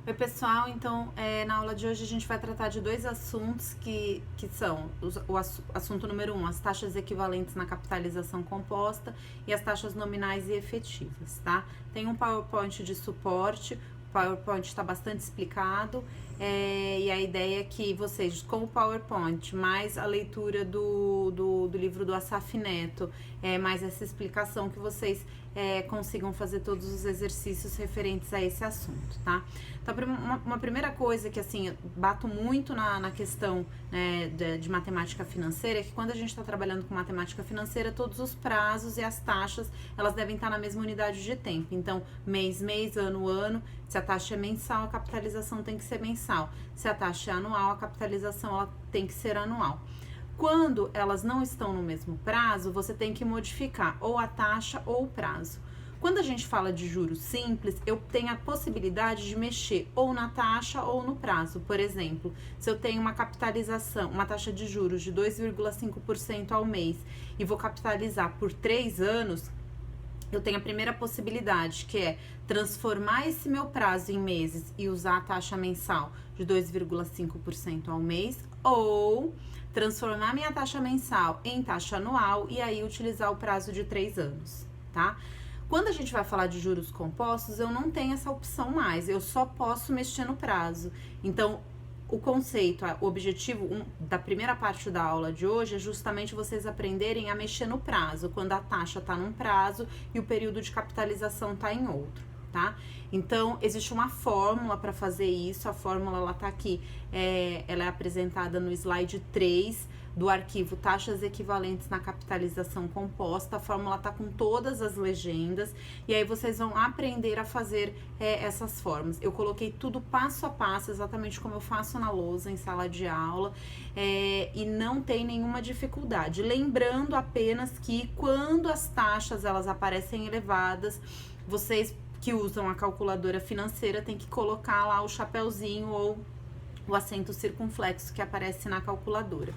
Oi, pessoal. Então, na aula de hoje a gente vai tratar de dois assuntos que são o assunto número 1, as taxas equivalentes na capitalização composta e as taxas nominais e efetivas, tá? Tem um PowerPoint de suporte, o PowerPoint está bastante explicado, e a ideia é que vocês, com o PowerPoint, mais a leitura do livro do Assaf Neto, mais essa explicação, que vocês consigam fazer todos os exercícios referentes a esse assunto, tá? Então, uma primeira coisa que, assim, eu bato muito na questão, né, de matemática financeira, é que quando a gente está trabalhando com matemática financeira, todos os prazos e as taxas, elas devem estar na mesma unidade de tempo. Então, mês, ano. Se a taxa é mensal, a capitalização tem que ser mensal. Se a taxa é anual, a capitalização ela tem que ser anual. Quando elas não estão no mesmo prazo, você tem que modificar ou a taxa ou o prazo. Quando a gente fala de juros simples, eu tenho a possibilidade de mexer ou na taxa ou no prazo. Por exemplo, se eu tenho uma capitalização, uma taxa de juros de 2,5% ao mês e vou capitalizar por 3 anos, eu tenho a primeira possibilidade, que é transformar esse meu prazo em meses e usar a taxa mensal de 2,5% ao mês, ou transformar minha taxa mensal em taxa anual e aí utilizar o prazo de 3 anos, tá? Quando a gente vai falar de juros compostos, eu não tenho essa opção mais, eu só posso mexer no prazo. Então, o conceito, o objetivo da primeira parte da aula de hoje é justamente vocês aprenderem a mexer no prazo, quando a taxa está num prazo e o período de capitalização está em outro, tá? Então, existe uma fórmula para fazer isso, a fórmula ela tá aqui, ela é apresentada no slide 3 do arquivo Taxas Equivalentes na Capitalização Composta. A fórmula tá com todas as legendas e aí vocês vão aprender a fazer essas fórmulas. Eu coloquei tudo passo a passo, exatamente como eu faço na lousa, em sala de aula, e não tem nenhuma dificuldade. Lembrando apenas que quando as taxas elas aparecem elevadas, vocês que usam a calculadora financeira têm que colocar lá o chapeuzinho ou o acento circunflexo que aparece na calculadora.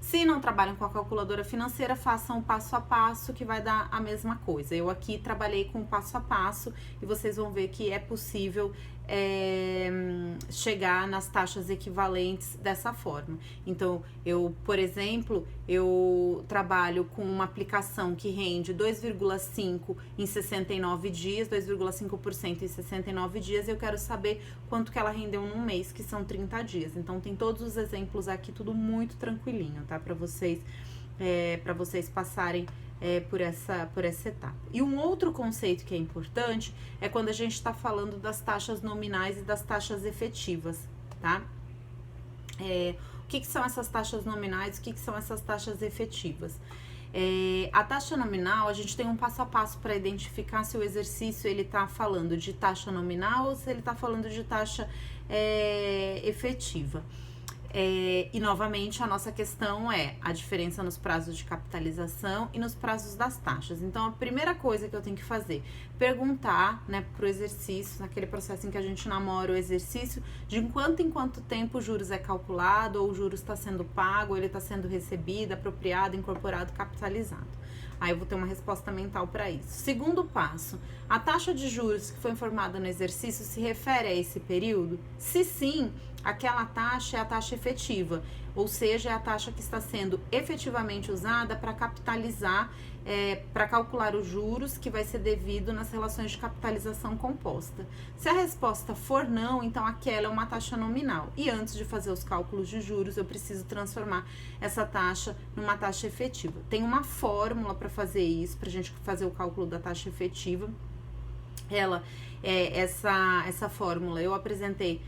Se não trabalham com a calculadora financeira, façam o passo a passo que vai dar a mesma coisa. Eu aqui trabalhei com o passo a passo e vocês vão ver que é possível chegar nas taxas equivalentes dessa forma. Então, por exemplo, eu trabalho com uma aplicação que rende 2,5 em 69 dias, 2,5% em 69 dias, e eu quero saber quanto que ela rendeu num mês, que são 30 dias. Então, tem todos os exemplos aqui, tudo muito tranquilinho, tá? Para vocês passarem por essa etapa. E um outro conceito que é importante é quando a gente está falando das taxas nominais e das taxas efetivas, tá? O que são essas taxas nominais, o que são essas taxas efetivas? A taxa nominal, a gente tem um passo a passo para identificar se o exercício ele está falando de taxa nominal ou se ele está falando de taxa efetiva. E novamente a nossa questão é a diferença nos prazos de capitalização e nos prazos das taxas. Então a primeira coisa que eu tenho que fazer, perguntar, né, pro exercício, naquele processo em que a gente namora o exercício, de quanto em quanto tempo o juros é calculado, ou o juros está sendo pago, ou ele está sendo recebido, apropriado, incorporado, capitalizado. Aí eu vou ter uma resposta mental para isso. Segundo passo, a taxa de juros que foi informada no exercício se refere a esse período? Se sim, aquela taxa é a taxa efetiva, ou seja, é a taxa que está sendo efetivamente usada para capitalizar, para calcular os juros que vai ser devido nas relações de capitalização composta. Se a resposta for não, então aquela é uma taxa nominal. E antes de fazer os cálculos de juros, eu preciso transformar essa taxa numa taxa efetiva. Tem uma fórmula para fazer isso, para a gente fazer o cálculo da taxa efetiva. Essa fórmula eu apresentei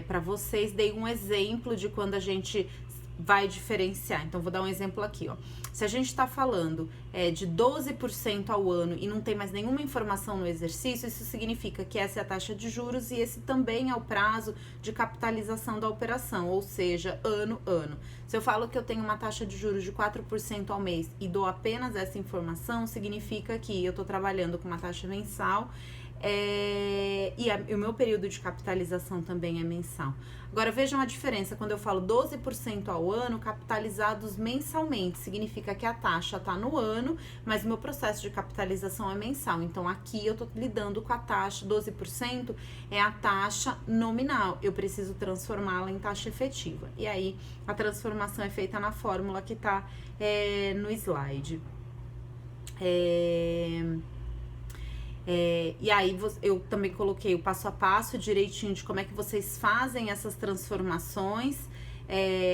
para vocês, dei um exemplo de quando a gente vai diferenciar. Então, vou dar um exemplo aqui, ó. Se a gente está falando de 12% ao ano e não tem mais nenhuma informação no exercício, isso significa que essa é a taxa de juros e esse também é o prazo de capitalização da operação, ou seja, ano. Se eu falo que eu tenho uma taxa de juros de 4% ao mês e dou apenas essa informação, significa que eu estou trabalhando com uma taxa mensal E o meu período de capitalização também é mensal. Agora vejam a diferença, quando eu falo 12% ao ano, capitalizados mensalmente, significa que a taxa está no ano, mas o meu processo de capitalização é mensal. Então aqui eu estou lidando com a taxa, 12% é a taxa nominal, eu preciso transformá-la em taxa efetiva. E aí a transformação é feita na fórmula que está no slide. E aí eu também coloquei o passo a passo direitinho de como é que vocês fazem essas transformações,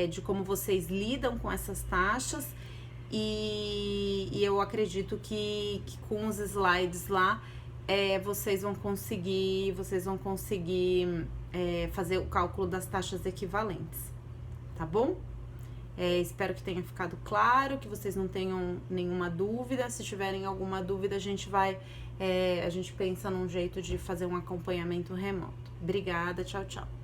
de como vocês lidam com essas taxas, e eu acredito que com os slides lá vocês vão conseguir fazer o cálculo das taxas equivalentes, tá bom? Espero que tenha ficado claro, que vocês não tenham nenhuma dúvida. Se tiverem alguma dúvida, a gente pensa num jeito de fazer um acompanhamento remoto. Obrigada, tchau, tchau.